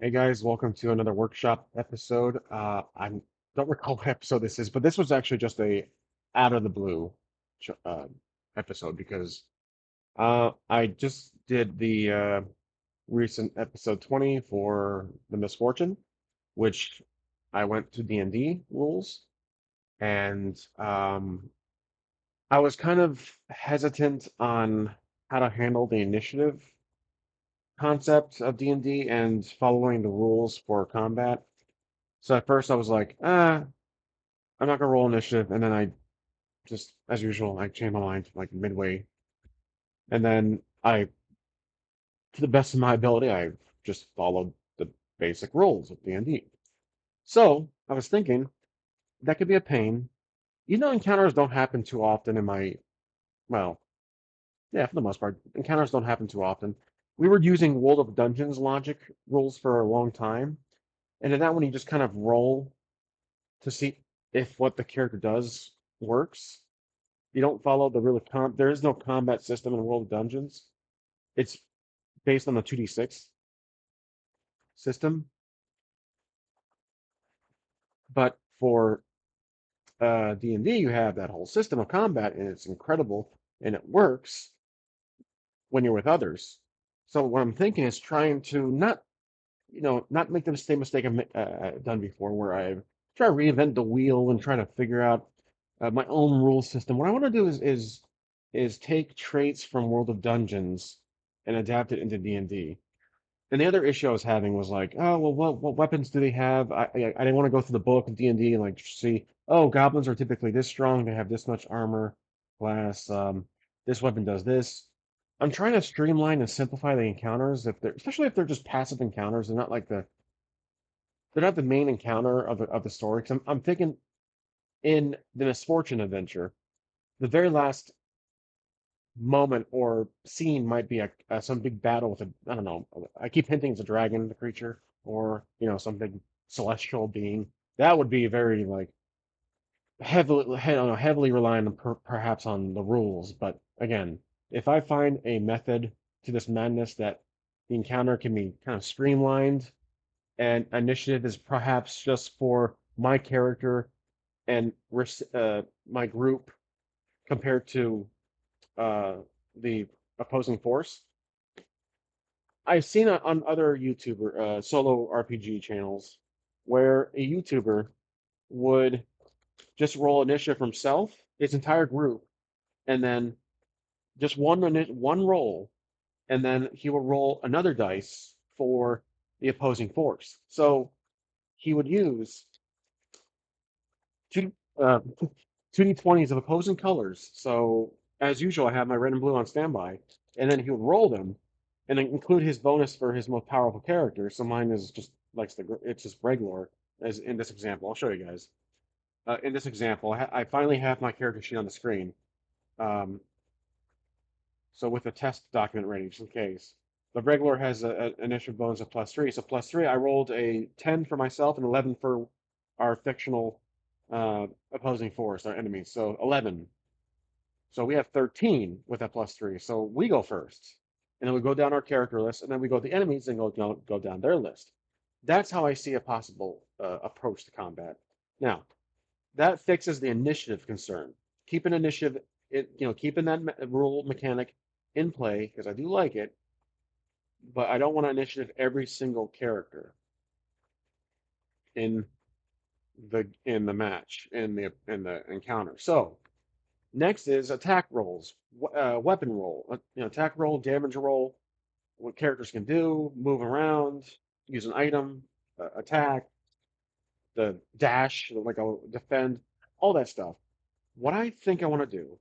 Hey guys, welcome to another workshop episode. I don't recall what episode this is, but this was actually just a out of the blue episode because I just did the recent episode 20 for the Misfortune, which I went to D&D rules, and I was kind of hesitant on how to handle the initiative concept of D&D and following the rules for combat. So at first I was like, I'm not gonna roll initiative, and then I just, as usual, I changed my mind like midway, and then to the best of my ability, I just followed the basic rules of D&D. So I was thinking that could be a pain. Encounters don't happen too often in my, well, yeah, for the most part, encounters don't happen too often. We were using World of Dungeons logic rules for a long time, and in that one you just kind of roll to see if what the character does works. You don't follow the real there is no combat system in World of Dungeons. It's based on the 2d6 system, but for D&D you have that whole system of combat and it's incredible and it works when you're with others. So what I'm thinking is trying to not make the same mistake I've done before where I try to reinvent the wheel and try to figure out my own rule system. What I want to do is take traits from World of Dungeons and adapt it into D&D. And the other issue I was having was like, oh well, what weapons do they have? I didn't want to go through the book of D&D and like see, oh, goblins are typically this strong, they have this much armor class. This weapon does this. I'm trying to streamline and simplify the encounters especially if they're just passive encounters. They're not the main encounter of the story. 'Cause I'm thinking in the Misfortune adventure, the very last moment or scene might be some big battle with I don't know. I keep hinting it's a dragon, the creature, or some big celestial being. That would be very like heavily reliant on perhaps on the rules. But again, if I find a method to this madness that the encounter can be kind of streamlined and initiative is perhaps just for my character and my group compared to uh, the opposing force. I've seen it on other YouTuber solo RPG channels where a YouTuber would just roll initiative for himself, his entire group, and then just one roll, and then he would roll another dice for the opposing force. So he would use two uh, 2d20s of opposing colors. So as usual, I have my red and blue on standby, and then he would roll them, and then include his bonus for his most powerful character. So mine is just like it's just Breglor, as in this example. I'll show you guys. In this example, I finally have my character sheet on the screen. Um, so with the test document ready, just in case. The Breglor has an initiative bonus of +3. So +3, I rolled a 10 for myself and 11 for our fictional opposing force, our enemies. So 11. So we have 13 with that +3. So we go first. And then we go down our character list, and then we go to the enemies and go down their list. That's how I see a possible approach to combat. Now, that fixes the initiative concern. Keep an initiative, keeping that rule mechanic in play, because I do like it, but I don't want to initiative every single character in the match, in the encounter. So next is attack rolls, weapon roll, attack roll, damage roll, what characters can do, move around, use an item, attack, the dash, like a defend, all that stuff. What I think I want to do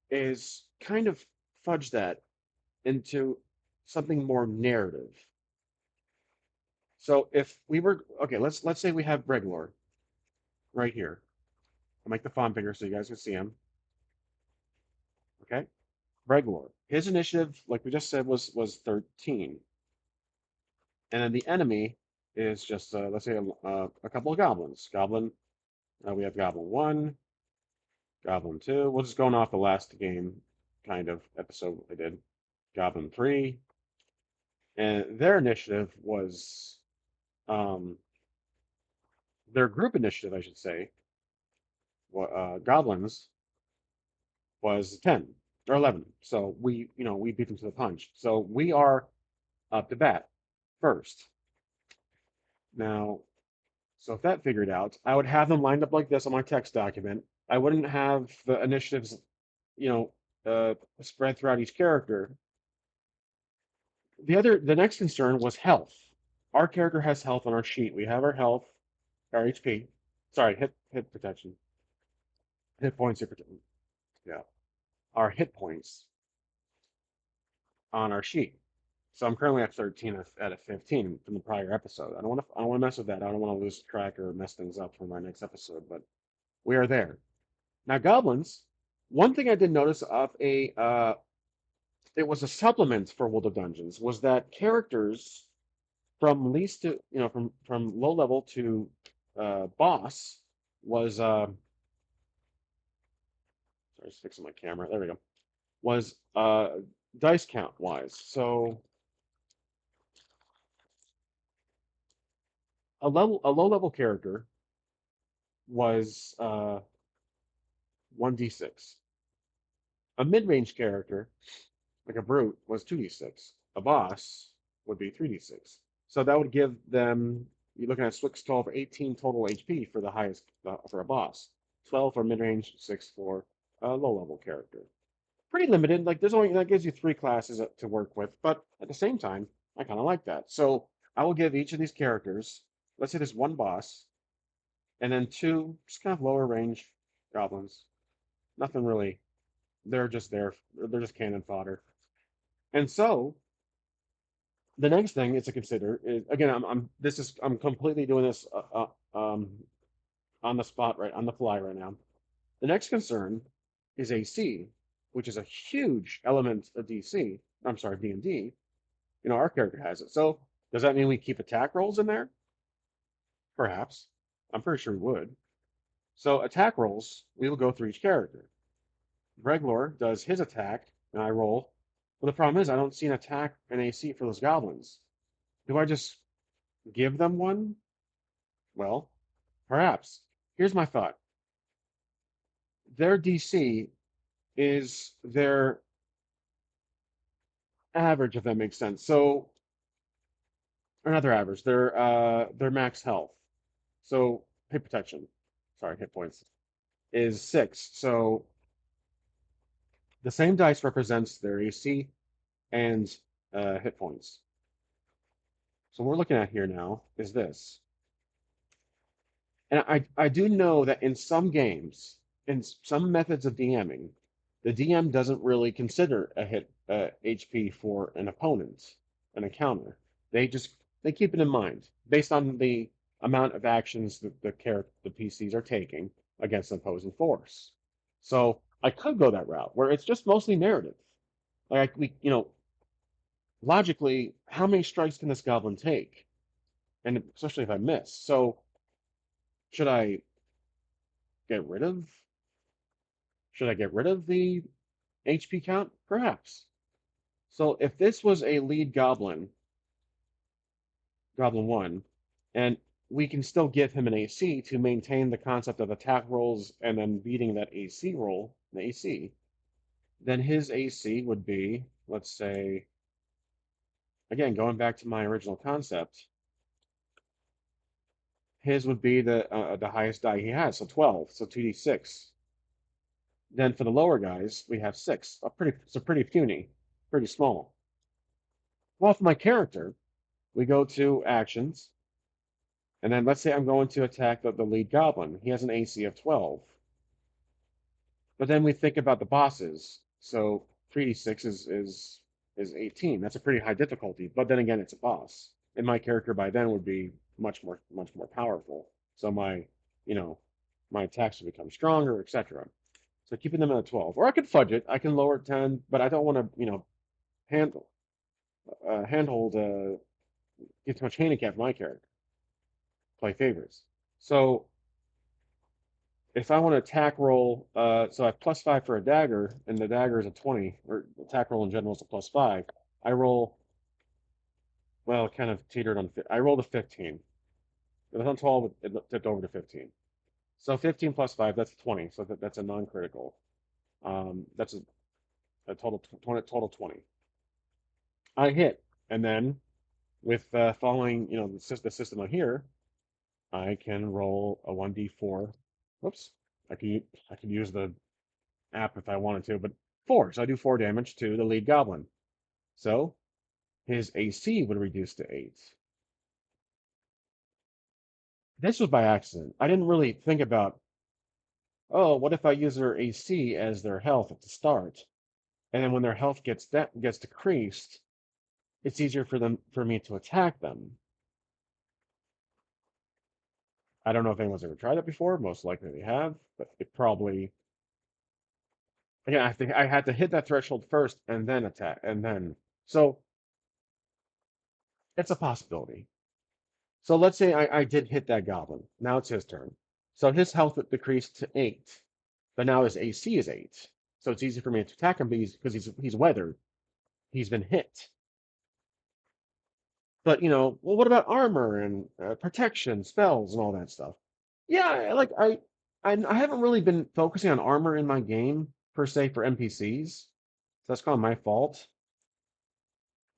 is kind of fudge that into something more narrative. So if we were okay, let's say we have Breglor right here. I'll make the font bigger so you guys can see him. Okay, Breglor. His initiative, like we just said, was 13. And then the enemy is just let's say a couple of goblins. We have Goblin 1, Goblin 2. We're just going off the last game kind of episode I did. Goblin 3, and their initiative was um, their group initiative, I should say, goblins was 10 or 11. So we beat them to the punch. So we are up to bat first. Now, so if that figured out, I would have them lined up like this on my text document. I wouldn't have the initiatives, you know, spread throughout each character. The next concern was health. Our character has health on our sheet. We have our health, our HP. Sorry, hit protection, hit points, yeah, our hit points on our sheet. So I'm currently at 13 out of 15 from the prior episode. I don't want to mess with that. I don't want to lose track or mess things up for my next episode, but we are there. Now, goblins, one thing I did notice of it was a supplement for World of Dungeons, was that characters from least to, from low level to boss was, sorry, just fixing my camera. There we go. Was dice count wise. So a low level character was 1d6. A mid range character, like a brute, was 2d6. A boss would be 3d6. So that would give them, you're looking at 6, 12, 18 total HP for the highest, for a boss. 12 for mid range, 6 for a low level character. Pretty limited. Like there's only, that gives you 3 classes to work with, but at the same time, I kind of like that. So I will give each of these characters, let's say there's one boss, and then 2 just kind of lower range goblins. Nothing really. They're just there. They're just cannon fodder. And so the next thing is to consider is, again, I'm completely doing this on the spot, right, on the fly right now. The next concern is AC, which is a huge element of DC. I'm sorry, D&D. Our character has it. So does that mean we keep attack rolls in there? Perhaps. I'm pretty sure we would. So attack rolls, we will go through each character. Breglor does his attack, and I roll. But the problem is, I don't see an attack and AC for those goblins. Do I just give them one? Well, perhaps. Here's my thought. Their DC is their average, if that makes sense. So, or not their average, their max health. So hit protection, sorry, hit points is 6. So the same dice represents their AC and hit points. So what we're looking at here now is this. And I do know that in some games, in some methods of DMing, the DM doesn't really consider a hit HP for an opponent, an encounter. They keep it in mind based on the amount of actions that the PCs are taking against an opposing force. So I could go that route where it's just mostly narrative. Like logically, how many strikes can this goblin take? And especially if I miss. So should I get rid of should I get rid of the HP count? Perhaps. So if this was a lead goblin, Goblin 1, and we can still give him an AC to maintain the concept of attack rolls and then beating that AC roll, the AC, then his AC would be, let's say, again, going back to my original concept, his would be the highest die he has, so 12, so 2d6. Then for the lower guys, we have 6. Pretty puny, pretty small. Well, for my character, we go to actions, and then let's say I'm going to attack the lead goblin. He has an AC of 12. But then we think about the bosses. So 3d6 is 18. That's a pretty high difficulty. But then again, it's a boss. And my character by then would be much more powerful. So my attacks would become stronger, etc. So keeping them at a 12. Or I could fudge it. I can lower it 10, but I don't want to, handle handhold get too much handicap for my character. Play favorites. So if I want to attack roll, so I have +5 for a dagger, and the dagger is a 20, or attack roll in general is a +5. I roll, well, kind of teetered on. I rolled a 15. It was on 12, it tipped over to 15. So 15 plus 5, that's 20. So that's a non-critical. That's a total 20, total 20. I hit, and then with following, the system on here, I can roll a 1d4. Whoops. I could use the app if I wanted to, but 4. So I do 4 damage to the lead goblin. So his AC would reduce to 8. This was by accident. I didn't really think about, oh, what if I use their AC as their health at the start? And then when their health gets decreased, it's easier for me to attack them. I don't know if anyone's ever tried that before. Most likely they have, but it probably again, I think I had to hit that threshold first and then attack and then so it's a possibility. So let's say I did hit that goblin. Now it's his turn. So his health decreased to 8, but now his AC is 8. So it's easy for me to attack him because he's weathered. He's been hit. But well, what about armor and protection, spells, and all that stuff? Yeah, I haven't really been focusing on armor in my game per se for NPCs. So that's kind of my fault.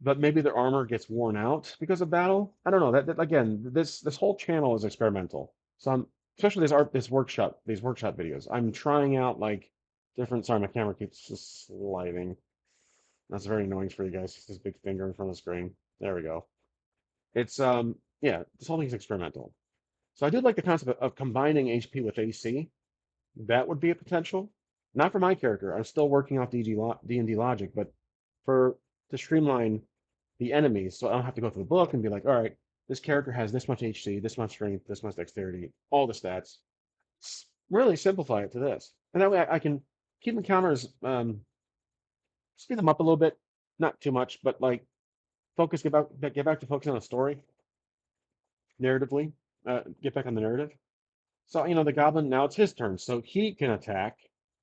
But maybe their armor gets worn out because of battle. I don't know. That again, this whole channel is experimental. So I'm especially these workshop videos. I'm trying out like different. Sorry, my camera keeps just sliding. That's very annoying for you guys. It's this big finger in front of the screen. There we go. It's yeah, this whole thing's experimental. So I do like the concept of combining HP with AC. That would be a potential. Not for my character. I'm still working off D&D logic, but for to streamline the enemies, so I don't have to go through the book and be like, all right, this character has this much HC, this much strength, this much dexterity, all the stats. Really simplify it to this, and that way I can keep encounters, speed them up a little bit, not too much, but like get back to focusing on the story narratively, get back on the narrative. So, the goblin, now it's his turn. So he can attack,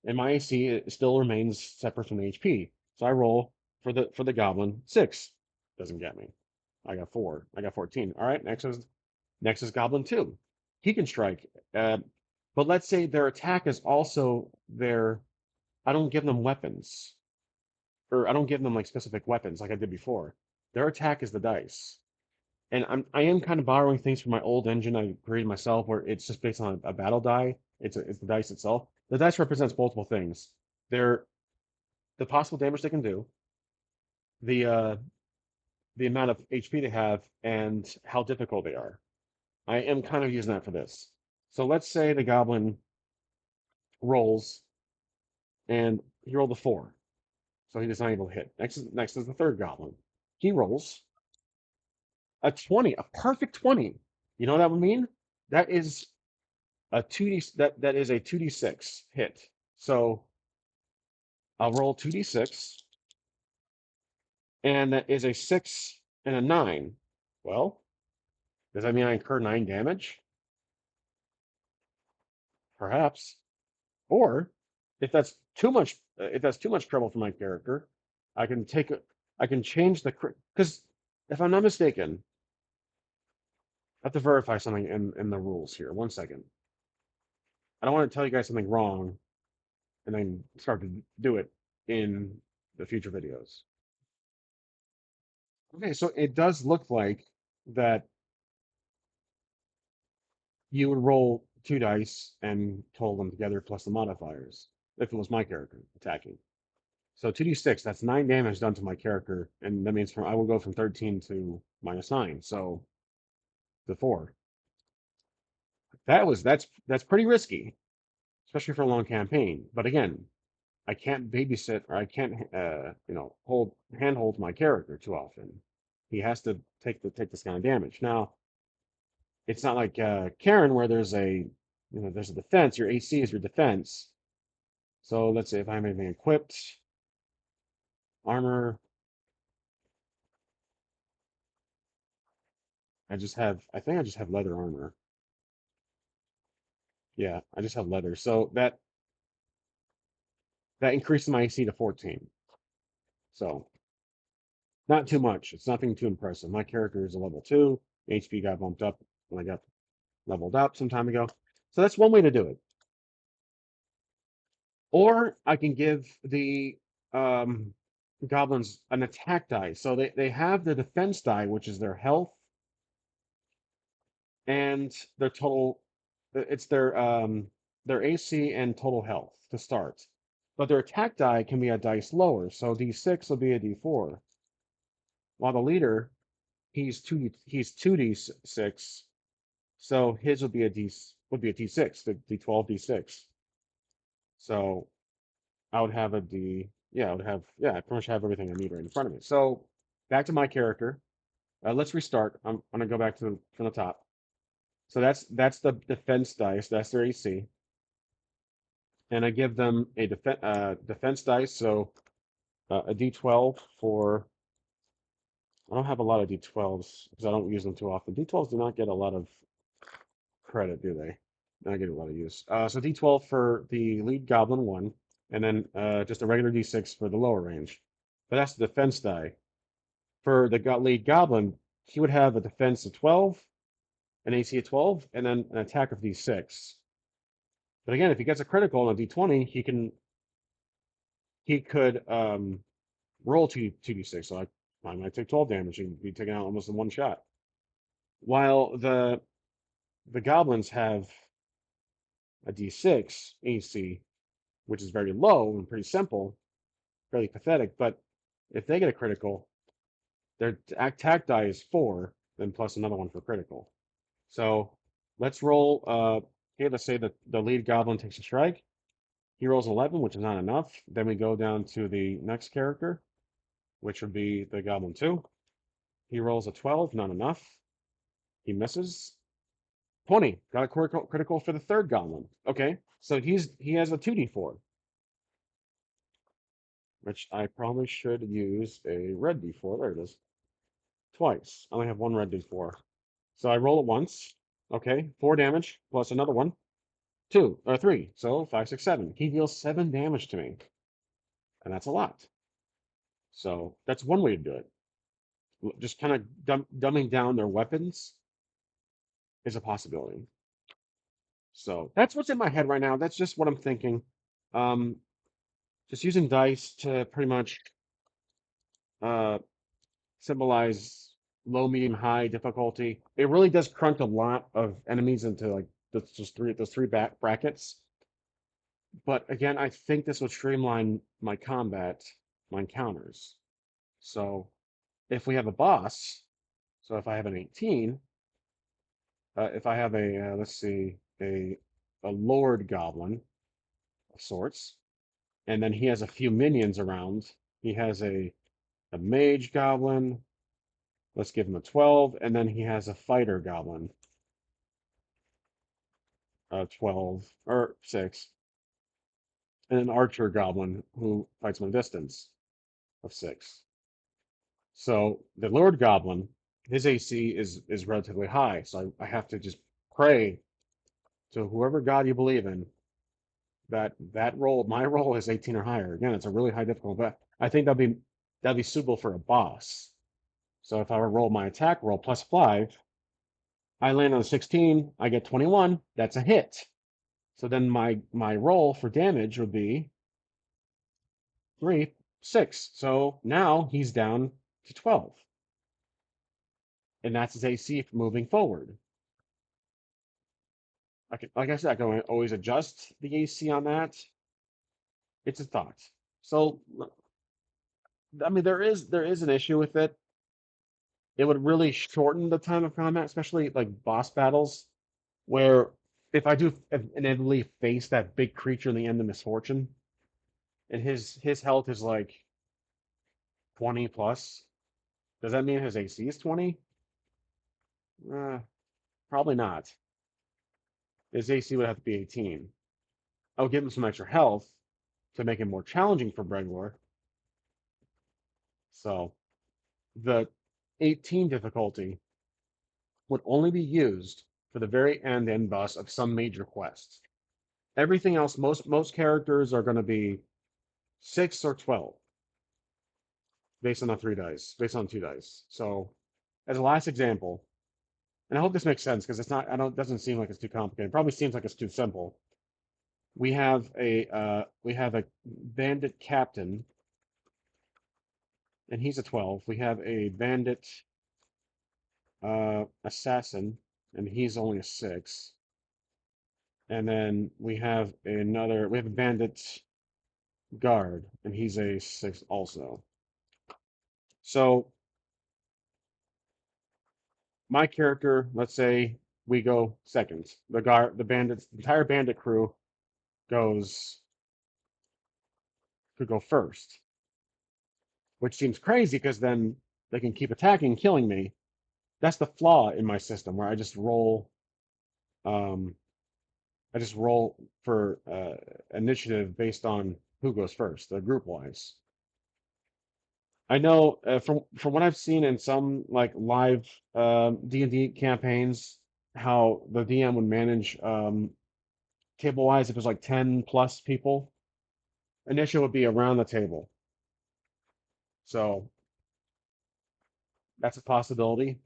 and my AC still remains separate from the HP. So I roll for the goblin. 6. Doesn't get me. I got 4. I got 14. All right, next is goblin 2. He can strike. But let's say their attack is also their I don't give them weapons. Or I don't give them like specific weapons like I did before. Their attack is the dice. And I am kind of borrowing things from my old engine I created myself, where it's just based on a battle die. It's the dice itself. The dice represents multiple things. They're the possible damage they can do, the uh, the amount of HP they have, and how difficult they are. I am kind of using that for this. So let's say the goblin rolls and he rolled a 4, so he was not able to hit. Next is the third goblin. He rolls a 20, a perfect 20. You know what that would mean? That is a 2D that is a 2d6 hit. So I'll roll 2d6, and that is a 6 and a 9. Well, does that mean I incur 9 damage? Perhaps. Or if that's too much trouble for my character, I can take a, I can change the because if I'm not mistaken, I have to verify something in the rules here. One second. I don't want to tell you guys something wrong and then start to do it in the future videos. Okay, so it does look like that you would roll 2 dice and total them together plus the modifiers if it was my character attacking. So 2d6, that's 9 damage done to my character, and that means I will go from 13 to -9, so the 4. That's pretty risky, especially for a long campaign. But again, I can't babysit or I can't hold handhold my character too often. He has to take this kind of damage. Now, it's not like Karen where there's a defense. Your AC is your defense. So let's say if I have anything equipped, armor, I think I just have leather armor. Yeah, I just have leather. So that increases my AC to 14. So not too much. It's nothing too impressive. My character is a level 2. HP got bumped up when I got leveled up some time ago. So that's one way to do it. Or I can give the um, goblins an attack die. So they have the defense die, which is their health and their total. It's their AC and total health to start. But their attack die can be a dice lower. So D6 will be a D4. While the leader, he's 2D6. So his would be a D6, the D12, D6. So I would have a D. Yeah, I would have. Yeah, I pretty much have everything I need right in front of me. So back to my character. Let's restart. I'm gonna go back to from the top. So that's the defense dice. That's their AC, and I give them a defense dice. So a D12 for. I don't have a lot of D12s because I don't use them too often. D12s do not get a lot of credit, do they? Not get a lot of use. So D12 for the lead goblin one, and then just a regular D6 for the lower range. But that's the defense die. For the lead goblin, he would have a defense of 12, an AC of 12, and then an attack of D6. But again, if he gets a critical on a D20, he could roll 2D6. So I might take 12 damage and be taken out almost in one shot. While the goblins have a D6 AC, which is very low and pretty simple, fairly pathetic. But if they get a critical, their attack die is 4, then plus another one for critical. So let's roll. Okay, let's say that the lead goblin takes a strike. He rolls 11, which is not enough. Then we go down to the next character, which would be the goblin 2. He rolls a 12, not enough. He misses. 20, got a critical for the third goblin. Okay, so he has a 2d4, which I probably should use a red d4. There it is. Twice. I only have one red d4. So I roll it once. Okay, 4 damage plus another one. 2 or 3. So 5, 6, 7. He deals 7 damage to me. And that's a lot. So that's one way to do it. Just kind of dumbing down their weapons is a possibility. So that's what's in my head right now. That's just what I'm thinking. Um, just using dice to pretty much uh, symbolize low, medium, high difficulty. It really does crunch a lot of enemies into like those three back brackets. But again, I think this would streamline my combat, my encounters. So if we have a boss, so if I have an 18, if I have a let's see, a Lord Goblin of sorts, and then he has a few minions around. He has a Mage Goblin. Let's give him a 12, and then he has a Fighter Goblin, 12 or 6, and an Archer Goblin who fights from a distance of 6. So the Lord Goblin, his AC is relatively high, so I have to just pray to whoever God you believe in that roll, my roll is 18 or higher. Again, it's a really high difficulty, but I think that'd be suitable for a boss. So if I were to roll my attack roll plus 5, I land on a 16, I get 21, that's a hit. So then my roll for damage would be 3, 6. So now he's down to 12. And that's his AC moving forward. Like I said, I can always adjust the AC on that. It's a thought. So I mean, there is an issue with it. It would really shorten the time of combat, especially like boss battles, where if I do inevitably face that big creature in the end of Misfortune, and his health is like 20 plus, does that mean his AC is 20? Uh, Probably not. His AC would have to be 18. I'll give him some extra health to make it more challenging for Bregor. So the 18 difficulty would only be used for the very end boss of some major quest. Everything else, most characters are going to be 6 or 12 based on the 3 dice, based on 2 dice. So as a last example, and I hope this makes sense because it's not. I don't. It doesn't seem like it's too complicated. It probably seems like it's too simple. We have a bandit captain, and he's a 12. We have a bandit assassin, and he's only a 6. And then we have a bandit guard, and he's a 6 also. So my character, let's say we go second. The entire bandit crew goes could go first, which seems crazy because then they can keep attacking, killing me. That's the flaw in my system where um, I just roll for initiative based on who goes first, group wise. I know from what I've seen in some like live D&D campaigns, how the DM would manage table wise if it's like 10 plus people. Initiative would be around the table, so that's a possibility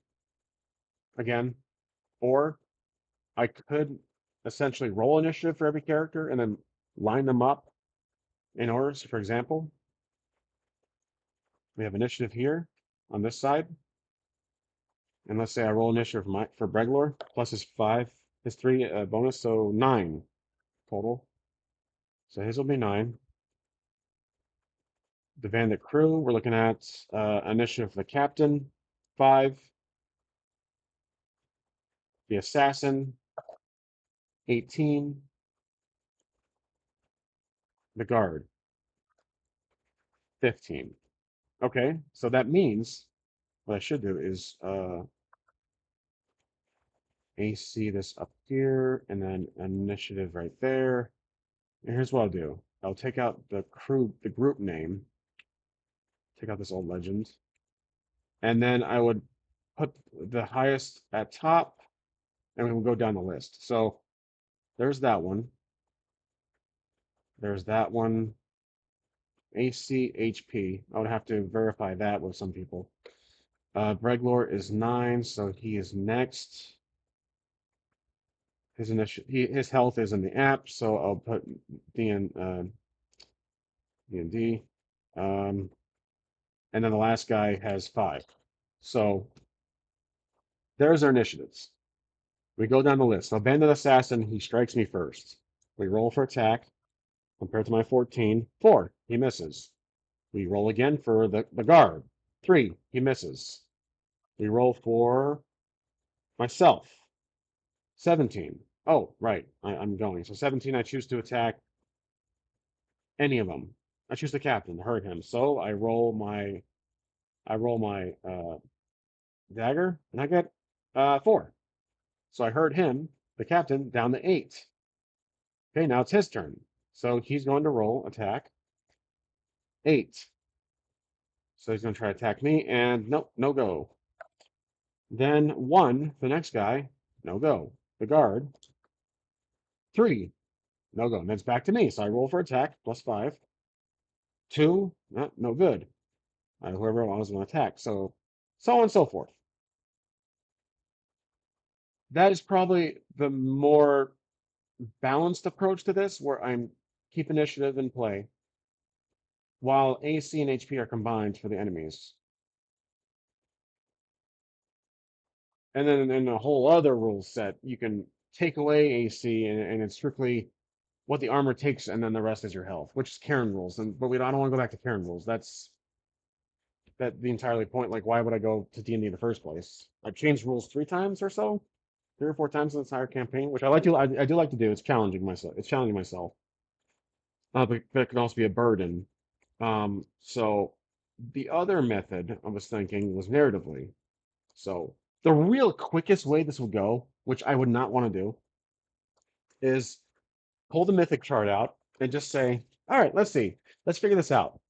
again. Or I could essentially roll initiative for every character and then line them up in order. So for example, we have initiative here on this side. And let's say I roll initiative for Breglor, plus his 3 bonus, so 9 total. So his will be 9. The bandit crew, we're looking at initiative for the captain, 5. The assassin, 18. The guard, 15. Okay, so that means what I should do is AC this up here, and then initiative right there. And here's what I'll do. I'll take out the group name, take out this old legend, and then I would put the highest at top, and we will go down the list. So there's that one. There's that one. ACHP. I would have to verify that with some people. Breglor is 9, so he is next. His health is in the app, so I'll put D&D. And then the last guy has 5. So there's our initiatives. We go down the list. So Bandit Assassin, he strikes me first. We roll for attack. Compared to my 14, 4. He misses. We roll again for the guard. 3. He misses. We roll for myself. 17. Oh, right. I'm going. So 17, I choose to attack any of them. I choose the captain to hurt him. So I roll my dagger, and I get 4. So I hurt him, the captain, down to 8. Okay, now it's his turn. So he's going to roll attack 8. So he's going to try to attack me, and nope, no go. Then 1, the next guy, no go. The guard, 3, no go. And then it's back to me. So I roll for attack, plus 5. 2, no good. Whoever I was going to attack. So on and so forth. That is probably the more balanced approach to this, where I'm keep initiative in play, while AC and HP are combined for the enemies. And then in a whole other rule set, you can take away AC, and it's strictly what the armor takes, and then the rest is your health, which is Karen rules. But I don't want to go back to Karen rules. That's the entirely point. Like, why would I go to D&D in the first place? I've changed rules 3 times or so, 3 or 4 times in the entire campaign, which I do like to do. It's challenging myself. But it can also be a burden. So the other method I was thinking was narratively. So the real quickest way this would go, which I would not want to do, is pull the mythic chart out and just say, all right, let's see. Let's figure this out.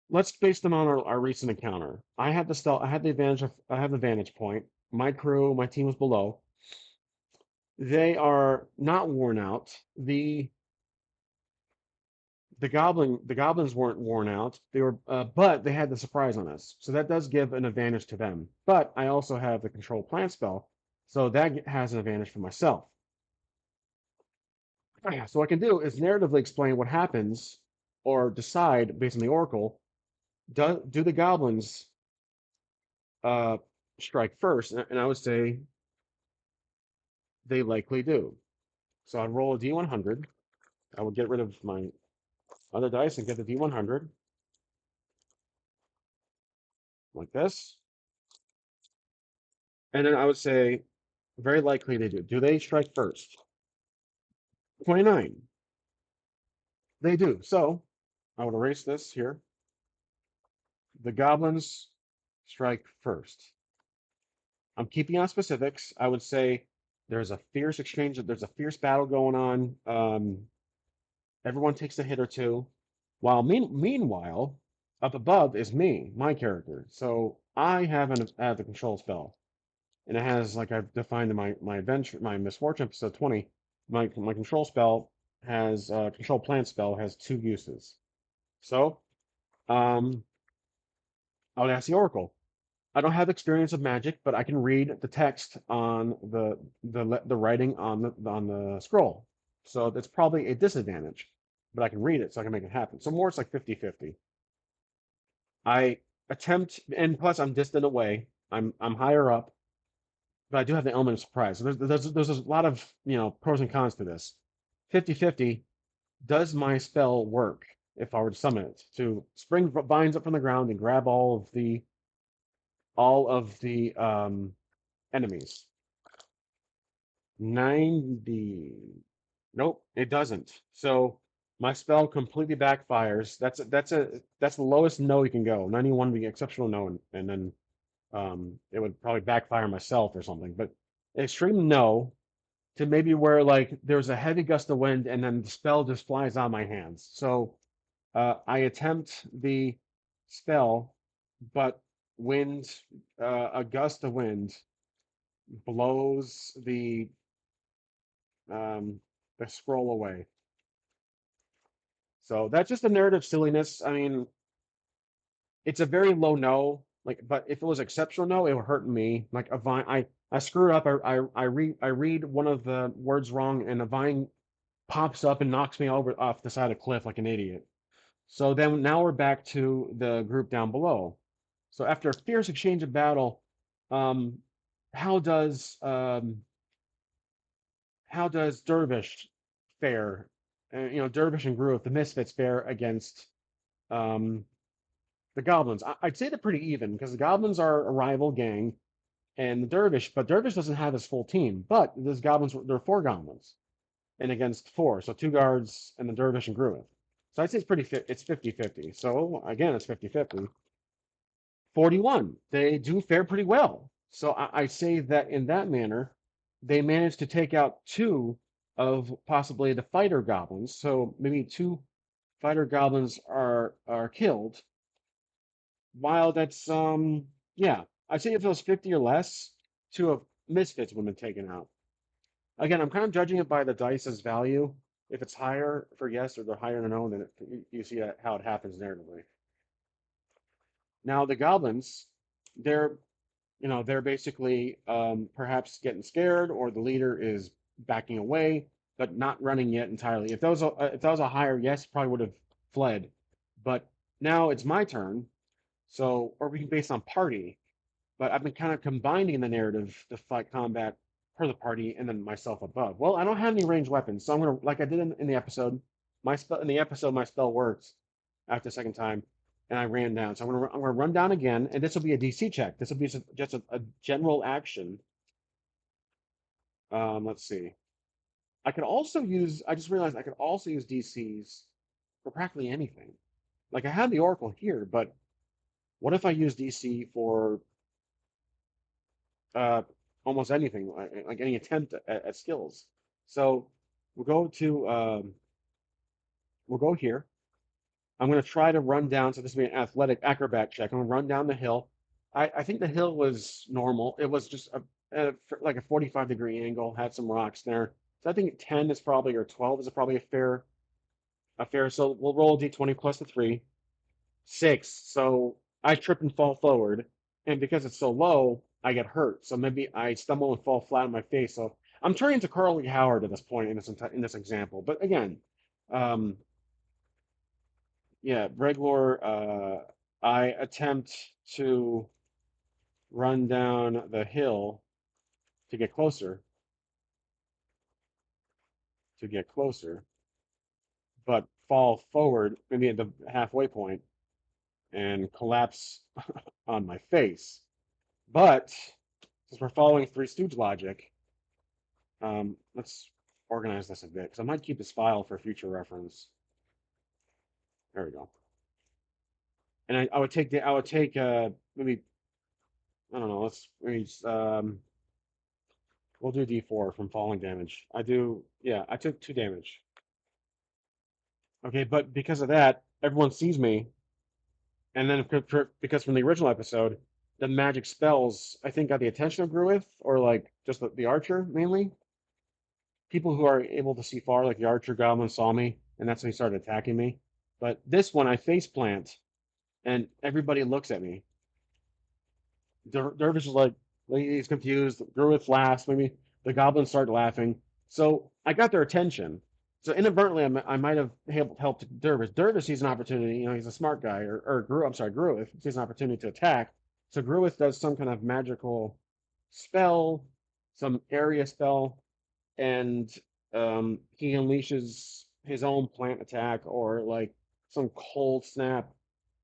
Let's base them on our recent encounter. I had the vantage point. My crew, my team was below. They are not worn out. the goblins weren't worn out. They were, but they had the surprise on us, so that does give an advantage to them. But I also have the control plant spell, so that has an advantage for myself. So what I can do is narratively explain what happens, or decide based on the oracle. Do the goblins uh, strike first? And I would say they likely do. So I'd roll a d100. I would get rid of my other dice and get the d100 like this. And then I would say, very likely they do. Do they strike first? 29. They do. So I would erase this here. The goblins strike first. I'm keeping on specifics. I would say there's a fierce exchange, there's a fierce battle going on. Everyone takes a hit or two. While meanwhile, up above is me, my character. So I have the control spell. And it has, like I've defined in my adventure, my misfortune episode 20, my control spell has control plant spell has two uses. So um I would ask the Oracle. I don't have experience of magic, but I can read the text on the writing on the scroll. So that's probably a disadvantage, but I can read it, so I can make it happen. So more it's like 50-50. I attempt, and plus I'm distant away. I'm higher up, but I do have the element of surprise. So there's a lot of, pros and cons to this. 50-50, does my spell work if I were to summon it? To spring vines up from the ground and grab all of the enemies. 90. Nope, it doesn't. So my spell completely backfires. That's the lowest no you can go. 91 would be exceptional no, and then it would probably backfire myself or something. But extreme no to maybe where like there's a heavy gust of wind and then the spell just flies out of my hands. So I attempt the spell, but wind, a gust of wind blows um, the scroll away. So that's just a narrative silliness. I mean, it's a very low no. Like, but if it was exceptional no, it would hurt me. Like a vine, I screw up. I read one of the words wrong, and a vine pops up and knocks me over off the side of the cliff like an idiot. So then now we're back to the group down below. So after a fierce exchange of battle, um, how does um, how does Dervish fare? Dervish and Groove, the Misfits fare against um, the Goblins. I'd say they're pretty even because the Goblins are a rival gang, and the Dervish, but Dervish doesn't have his full team. But there's Goblins, there are four Goblins, and against four, so two guards and the Dervish and Gruith. So I'd say it's 50-50. So again, it's 50-50. 41. They do fare pretty well. So I say that in that manner, they managed to take out two of possibly the fighter goblins. So maybe two fighter goblins are killed. While that's yeah, I'd say if it was 50 or less, two of misfits would have been taken out. Again, I'm kind of judging it by the dice's value. If it's higher for yes or they're higher than no, then you see how it happens narratively. Now the goblins, they're they're basically perhaps getting scared, or the leader is backing away, but not running yet entirely. If that was a higher yes, probably would have fled. But now it's my turn, so or we can base on party. But I've been kind of combining the narrative to fight combat per the party and then myself above. Well, I don't have any ranged weapons, so I'm gonna like I did in the episode. My spell works after the second time, and I ran down. So I'm gonna run down again, and this will be a DC check. This will be just a general action. Let's see. I could also use. I just realized I could also use DCs for practically anything. Like I have the Oracle here, but what if I use DC for uh, almost anything, like any attempt at skills? So we'll go to we'll go here. I'm going to try to run down. So this will be an athletic acrobat check. I'm going to run down the hill. I think the hill was normal. It was just like a 45-degree angle, had some rocks there. So I think 10 is probably, or 12 is probably a fair a fair. So we'll roll a d20 plus the 3. 6. So I trip and fall forward, and because it's so low, I get hurt. So maybe I stumble and fall flat on my face. So I'm turning to Carly Howard at this point in this example. But again, um, yeah, Breglor, I attempt to run down the hill to get closer, to get closer, but fall forward maybe at the halfway point and collapse on my face. But since we're following Three Stooge logic, let's organize this a bit because I might keep this file for future reference. There we go. And I would take maybe I don't know. Let's maybe we'll do D4 from falling damage. I took 2 damage. Okay, but because of that, everyone sees me, and then because from the original episode, the magic spells I think got the attention of Gruith or like just the archer mainly. People who are able to see far, like the archer goblin, saw me, and that's when he started attacking me. But this one, I face plant, and everybody looks at me. Dervish is like he's confused. Gruith laughs. Maybe the goblins start laughing. So I got their attention. So inadvertently, I might have helped Dervish. Dervish sees an opportunity. You know, he's a smart guy. I'm sorry, Gruith sees an opportunity to attack. So Gruith does some kind of magical spell, some area spell, and he unleashes his own plant attack or like some cold snap.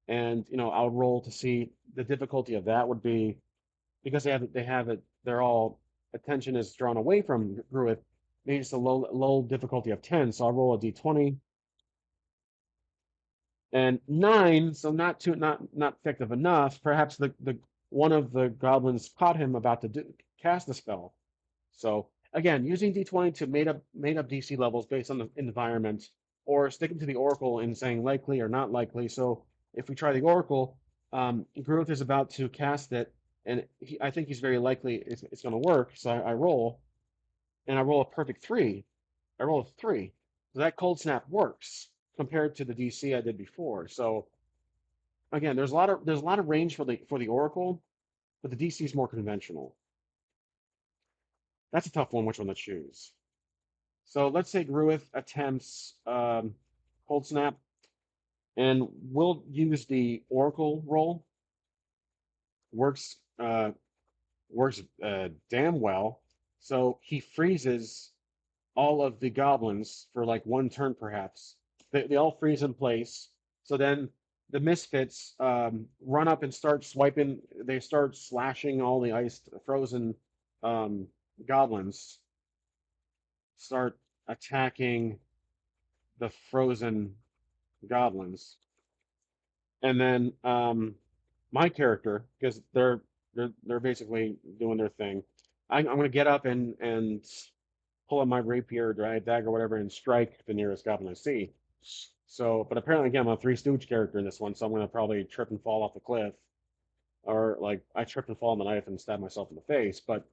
And I'll roll to see the difficulty of that would be because they have it. They're all attention is drawn away from Gruith. Maybe it's a low difficulty of 10. So I'll roll a d20 and 9. So not effective enough. Perhaps the one of the goblins caught him about to cast the spell. So again, using d20 to made up DC levels based on the environment, or sticking to the oracle and saying likely or not likely. So if we try the oracle, Gruth is about to cast it, and I think he's very likely it's going to work. So I roll, and I roll a perfect 3. I roll a 3. So that cold snap works compared to the DC I did before. So again, there's a lot of range for the oracle, but the DC is more conventional. That's a tough one. Which one to choose? So let's say Gruith attempts Cold Snap, and we'll use the Oracle roll. Works damn well. So he freezes all of the goblins for like 1 turn, perhaps. They all freeze in place. So then the misfits run up and start swiping. They start slashing all the iced, frozen um, goblins. Start attacking the frozen goblins, and then my character, because they're basically doing their thing. I'm going to get up and pull out my rapier, dagger, whatever, and strike the nearest goblin I see. So, but apparently, again, I'm a Three Stooge character in this one, so I'm going to probably trip and fall off the cliff, or like I trip and fall on the knife and stab myself in the face. But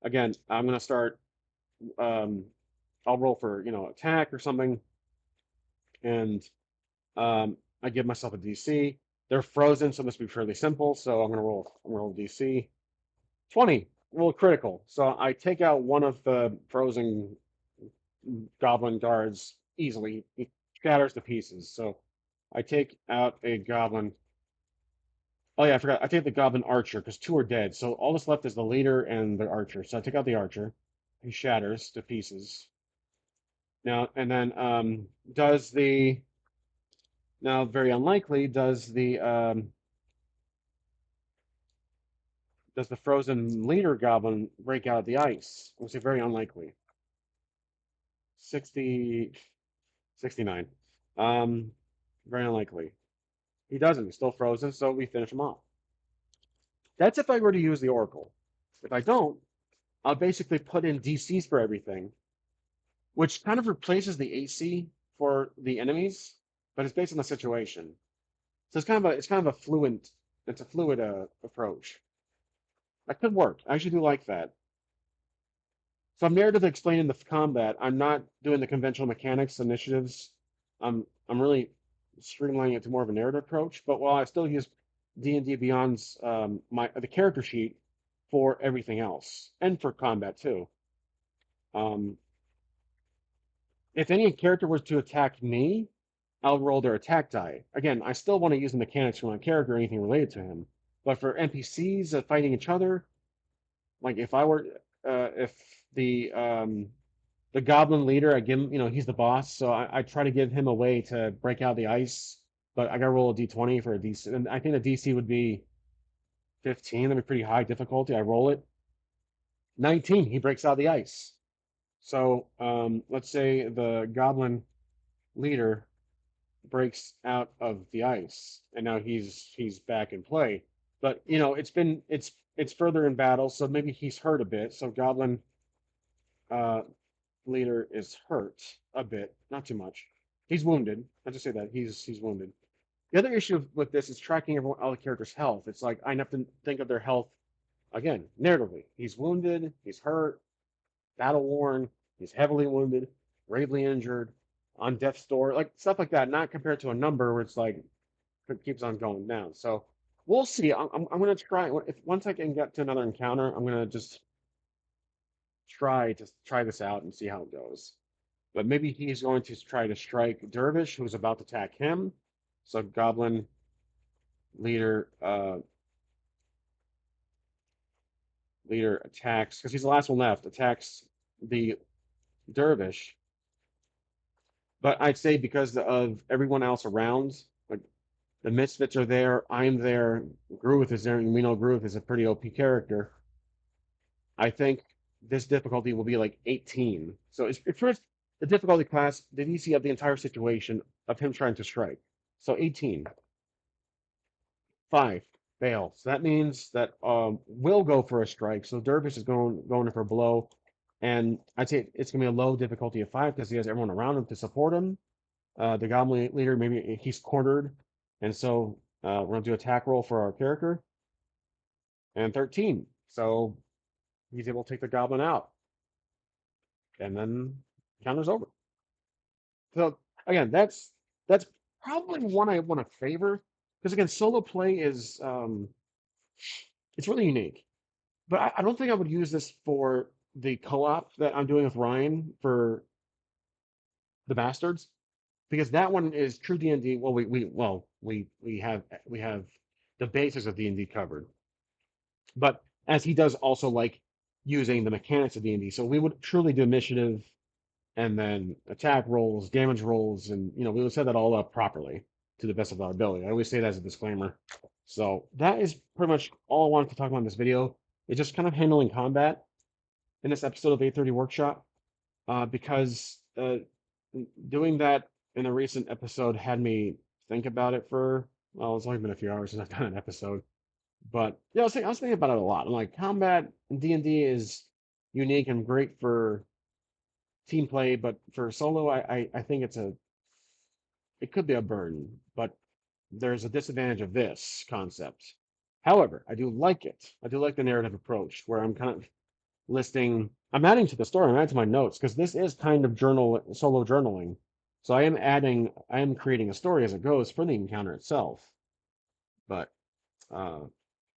again, I'm going to start. Um, I'll roll for attack or something, and I give myself a DC. They're frozen, so it must be fairly simple. So I'm gonna roll DC. 20, roll critical. So I take out one of the frozen goblin guards easily. It shatters to pieces. So I take out a goblin. Oh yeah, I forgot. I take the goblin archer because 2 are dead. So all that's left is the leader and the archer. So I take out the archer. He shatters to pieces. Now and then does the now very unlikely does the frozen leader goblin break out of the ice? I would say very unlikely. 60, 69. Um, Very unlikely. He doesn't. He's still frozen, so we finish him off. That's if I were to use the Oracle. If I don't, I'll basically put in DCs for everything, which kind of replaces the AC for the enemies, but it's based on the situation. So it's kind of a fluid approach. That could work. I actually do like that. So I'm narratively explaining the combat. I'm not doing the conventional mechanics initiatives I'm really streamlining it to more of a narrative approach. But while I still use D&D Beyond's the character sheet for everything else and for combat too. Um, if any character was to attack me, I'll roll their attack die. Again, I still want to use the mechanics for my character or anything related to him. But for NPCs fighting each other, like if the goblin leader, I give him, he's the boss, so I try to give him a way to break out the ice, but I gotta roll a d20 for a DC, and I think the DC would be 15. That'd be pretty high difficulty. I roll it 19. He breaks out the ice. So let's say the goblin leader breaks out of the ice, and now he's back in play. But it's further in battle, so maybe he's hurt a bit. So goblin uh, leader is hurt a bit, not too much. He's wounded. I just say that he's wounded. The other issue with this is tracking all the characters' health. It's like I have to think of their health again narratively. He's wounded. He's hurt. Battle worn. He's heavily wounded. Gravely injured. On death's door. Like stuff like that. Not compared to a number where it's like it keeps on going down. So we'll see. I'm gonna try. If once I can get to another encounter, I'm gonna just try this out and see how it goes. But maybe he's going to try to strike Dervish, who's about to attack him. So Goblin leader leader attacks because he's the last one left. Attacks the Dervish, but I'd say because of everyone else around, like the Misfits are there, I'm there, Gruith is there, and we know Gruith is a pretty OP character. I think this difficulty will be like 18. So it's first the difficulty class, the DC of the entire situation of him trying to strike. So 18. 5 fail. So that means that will go for a strike. So Dervish is going for a blow. And I'd say it's gonna be a low difficulty of 5 because he has everyone around him to support him. The Goblin leader, maybe he's cornered. And so we're gonna do attack roll for our character. And 13. So he's able to take the goblin out. And then counter's over. So again, that's probably one I want to favor because again, solo play is it's really unique. But I don't think I would use this for the co-op that I'm doing with Ryan for the Bastards because that one is true D&D. Well, we have the basics of D&D covered, but as he does also like using the mechanics of D&D, so we would truly do initiative and then attack rolls, damage rolls, and we would set that all up properly to the best of our ability. I always say that as a disclaimer. So that is pretty much all I wanted to talk about in this video. It's just kind of handling combat in this episode of 830 Workshop, because doing that in a recent episode had me think about it for, well, it's only been a few hours since I've done an episode. But yeah, I was thinking about it a lot. I'm like, combat in D&D is unique and great for team play, but for solo, I think it could be a burden, but there's a disadvantage of this concept. However, I do like it. I do like the narrative approach where I'm kind of I'm adding to the story, I'm adding to my notes because this is kind of solo journaling. So I am creating a story as it goes for the encounter itself. But uh,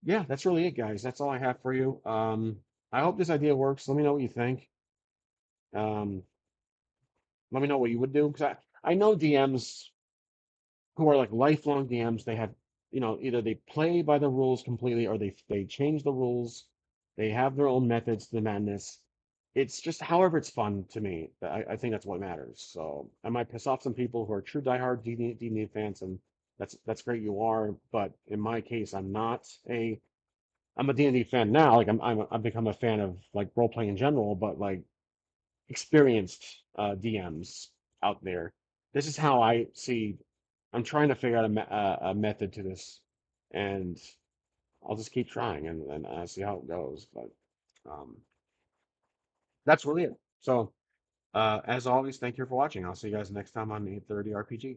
yeah, that's really it, guys. That's all I have for you. I hope this idea works. Let me know what you think. Um, Let me know what you would do because I know DMs who are like lifelong DMs. They have, either they play by the rules completely or they change the rules. They have their own methods to the madness. It's just however it's fun to me. I think that's what matters. So I might piss off some people who are true diehard D&D fans, and that's great. You are, but in my case, I'm a D&D fan now. Like I've become a fan of like role playing in general, but like experienced DMs out there. This is how I see. I'm trying to figure out a method to this, and I'll just keep trying and see how it goes. But um, that's really it. So, as always, thank you for watching. I'll see you guys next time on 830 RPG.